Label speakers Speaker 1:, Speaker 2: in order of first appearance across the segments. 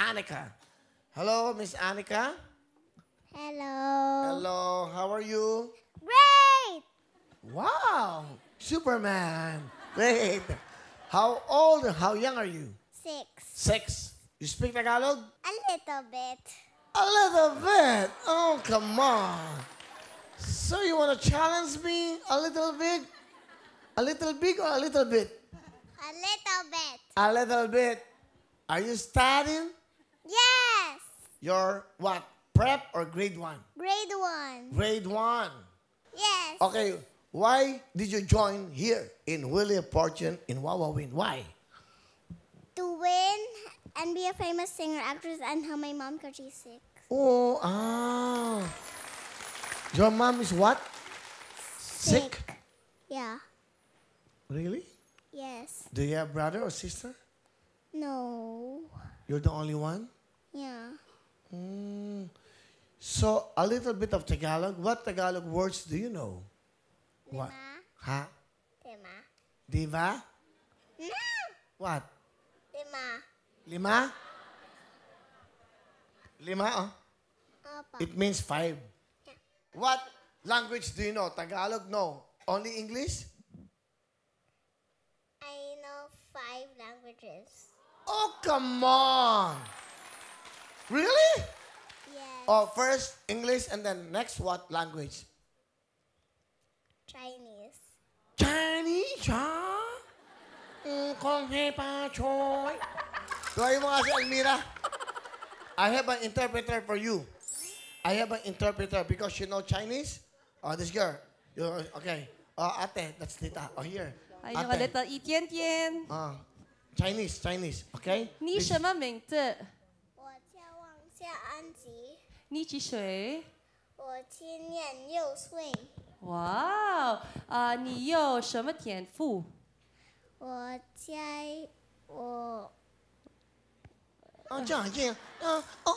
Speaker 1: Annika. Hello, Miss Annika.
Speaker 2: Hello.
Speaker 1: Hello, how are you?
Speaker 2: Great!
Speaker 1: Wow, Superman. Great. How old, how young are you?
Speaker 2: 6.
Speaker 1: 6. You speak Tagalog?
Speaker 2: A little bit.
Speaker 1: A little bit. Oh, come on. So you want to challenge me a little bit? A little big or a little bit?
Speaker 2: A little bit.
Speaker 1: A little bit. Are you studying?
Speaker 2: Yes.
Speaker 1: Your what? Prep or grade 1?
Speaker 2: Grade 1.
Speaker 1: Grade 1.
Speaker 2: Yes.
Speaker 1: Okay, why did you join here in Willie Fortune in Wawawin? Why?
Speaker 2: To win and be a famous singer, actress, and help my mom because she's sick.
Speaker 1: Oh, ah. Your mom is what? Sick?
Speaker 2: Yeah.
Speaker 1: Really?
Speaker 2: Yes.
Speaker 1: Do you have brother or sister?
Speaker 2: No.
Speaker 1: You're the only one?
Speaker 2: Yeah.
Speaker 1: So, a little bit of Tagalog. What Tagalog words do you know? What?
Speaker 2: Lima.
Speaker 1: Ha?
Speaker 2: Lima.
Speaker 1: Diva?
Speaker 2: No.
Speaker 1: What?
Speaker 2: Lima.
Speaker 1: Lima? Lima, oh.
Speaker 2: Apa.
Speaker 1: It means 5. What language do you know? Tagalog? No. Only English?
Speaker 2: I know 5 languages.
Speaker 1: Oh, come on. Really?
Speaker 2: Yes.
Speaker 1: Oh, first English and then next what language?
Speaker 2: Chinese.
Speaker 1: Chinese, ha? Kung he pa choy. Tuwayo mo nga si Almira. I have an interpreter for you. I have an interpreter because you know Chinese. Oh, this girl. Okay. Oh, ate, that's Tita. Oh, here.
Speaker 3: 还有个 little 一点点。
Speaker 1: Chinese. Okay?
Speaker 3: 你什么名字？
Speaker 2: 我叫王夏安吉，
Speaker 3: 你几岁？
Speaker 2: 我今年6岁，
Speaker 3: 哇哦，你有什么天赋？
Speaker 2: 我
Speaker 1: Diyan.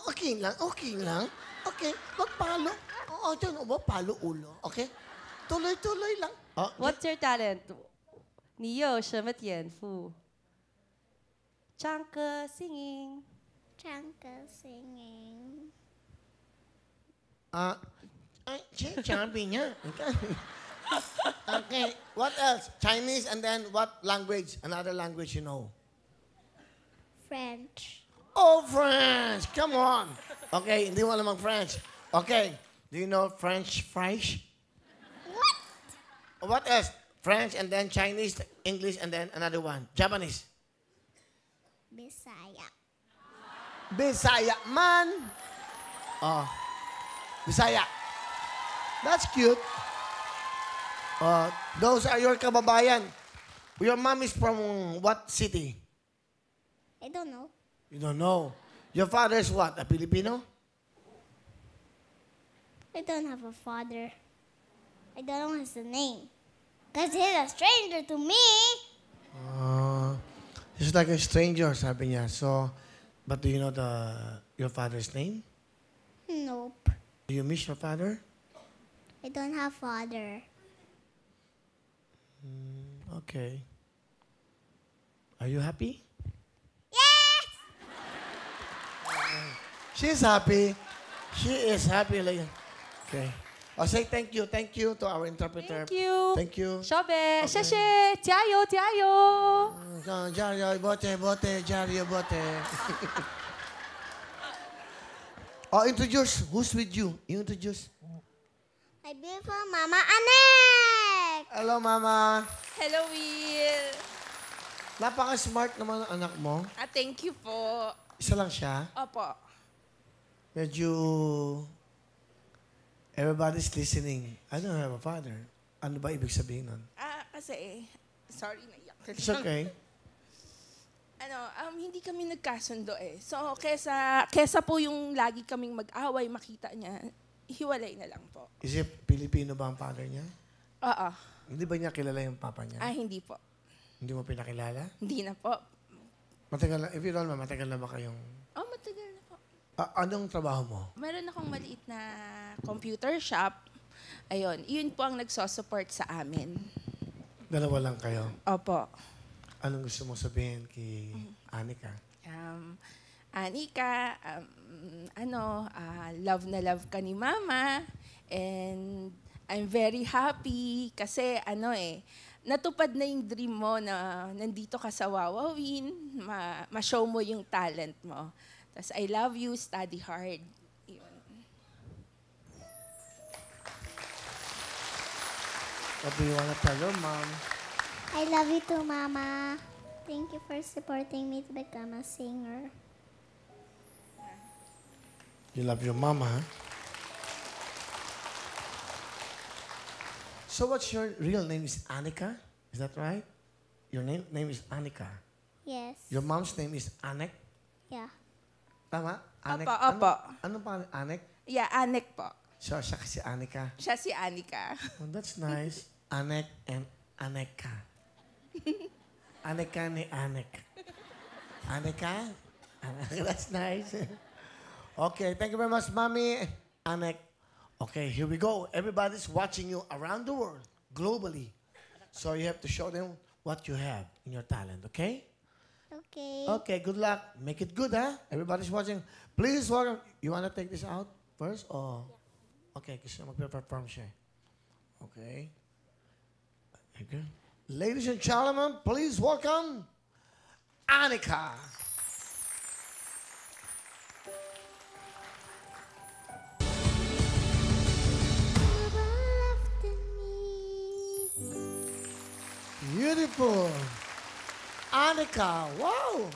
Speaker 1: Okay lang. Okay, magpalo. Diyan, magpalo ulo. Okay? Tuloy-tuloy lang.
Speaker 3: What's your talent？你有什么天赋？唱歌 singing。
Speaker 2: 唱歌 singing，
Speaker 1: sabi niya. Okay, what else? Chinese and then what language? Another language you know?
Speaker 2: French,
Speaker 1: Oh, French! Come on! Okay, hindi mo alam ang French. Okay, do you know French fries?
Speaker 2: What?
Speaker 1: What else? French and then Chinese, English and then another one. Japanese.
Speaker 2: Bisaya,
Speaker 1: Bisaya man. Oh, Bisaya. That's cute. Those are your kababayan. Your mom is from what city?
Speaker 2: I don't know.
Speaker 1: You don't know. Your father is what? A Filipino?
Speaker 2: I don't have a father. I don't know his name. Because he's a stranger to me.
Speaker 1: He's like a stranger, sabi niya. So, but do you know your father's name?
Speaker 2: Nope.
Speaker 1: Do you miss your father?
Speaker 2: I don't have father.
Speaker 1: Okay. Are you happy?
Speaker 2: Yes!
Speaker 1: She's happy. She is happy. Like, okay. Oh, say thank you to our interpreter.
Speaker 3: Thank you.
Speaker 1: Thank you.
Speaker 3: 小北，谢谢，加油加油！
Speaker 1: Jario, bote, Jario, bote. Oh, introduce. Who's with you? You introduce.
Speaker 2: My beautiful Mama Anek!
Speaker 1: Hello, Mama.
Speaker 4: Hello, Will.
Speaker 1: Napaka-smart naman ang anak mo.
Speaker 4: Thank you po.
Speaker 1: Isa lang siya.
Speaker 4: Opo.
Speaker 1: Medyo everybody's listening. I don't have a father. Ano ba ibig sabihin nun?
Speaker 4: Kasi, sorry, naiyak.
Speaker 1: It's okay.
Speaker 4: Hindi kami nagkasundo eh. So, kesa po yung lagi kaming mag-away, makita niya, hiwalay na lang po.
Speaker 1: Is it Filipino ba ang father niya?
Speaker 4: Oo.
Speaker 1: Hindi ba niya kilala yung papa niya?
Speaker 4: Hindi po.
Speaker 1: Hindi mo pinakilala?
Speaker 4: Hindi na po.
Speaker 1: Matagal na, if you don't know, matagal na ba kayong...
Speaker 4: Matagal na po.
Speaker 1: Anong trabaho mo?
Speaker 4: Meron akong maliit na computer shop. Ayun, yun po ang nagsosupport sa amin.
Speaker 1: Dalawa lang kayo.
Speaker 4: Opo.
Speaker 1: Anong gusto mo sabihin kay Anika?
Speaker 4: Anika, love na love ka ni Mama. And I'm very happy kasi natupad na yung dream mo na nandito ka sa Wawawin, ma-show mo yung talent mo. Tapos I love you, study hard. Yun.
Speaker 1: What do you want to tell your mom?
Speaker 2: I love you too, Mama. Thank you for supporting me to become a singer.
Speaker 1: You love your mama, huh? So what's your real name is Anika? Is that right? Your name is Anika.
Speaker 2: Yes.
Speaker 1: Your mom's name is Anek?
Speaker 2: Yeah.
Speaker 1: Tama? Anek?
Speaker 4: Opo.
Speaker 1: Ano pa? Anek?
Speaker 4: Yeah, Anek po.
Speaker 1: So, siya kasi Anika.
Speaker 4: Siya si Anika.
Speaker 1: Oh, that's nice. Anek and Aneka. Aneka ni Anek. Aneka? That's nice. Okay, thank you very much, Mommy. Anek. Okay, here we go. Everybody's watching you around the world, globally. So you have to show them what you have in your talent, okay?
Speaker 2: Okay.
Speaker 1: Okay, good luck. Make it good, huh? Everybody's watching. Please welcome. You want to take this out first? Or? Okay, kasi magpe-perform siya. Okay. Okay. Ladies and gentlemen, please welcome Anika. Beautiful. Anika, wow.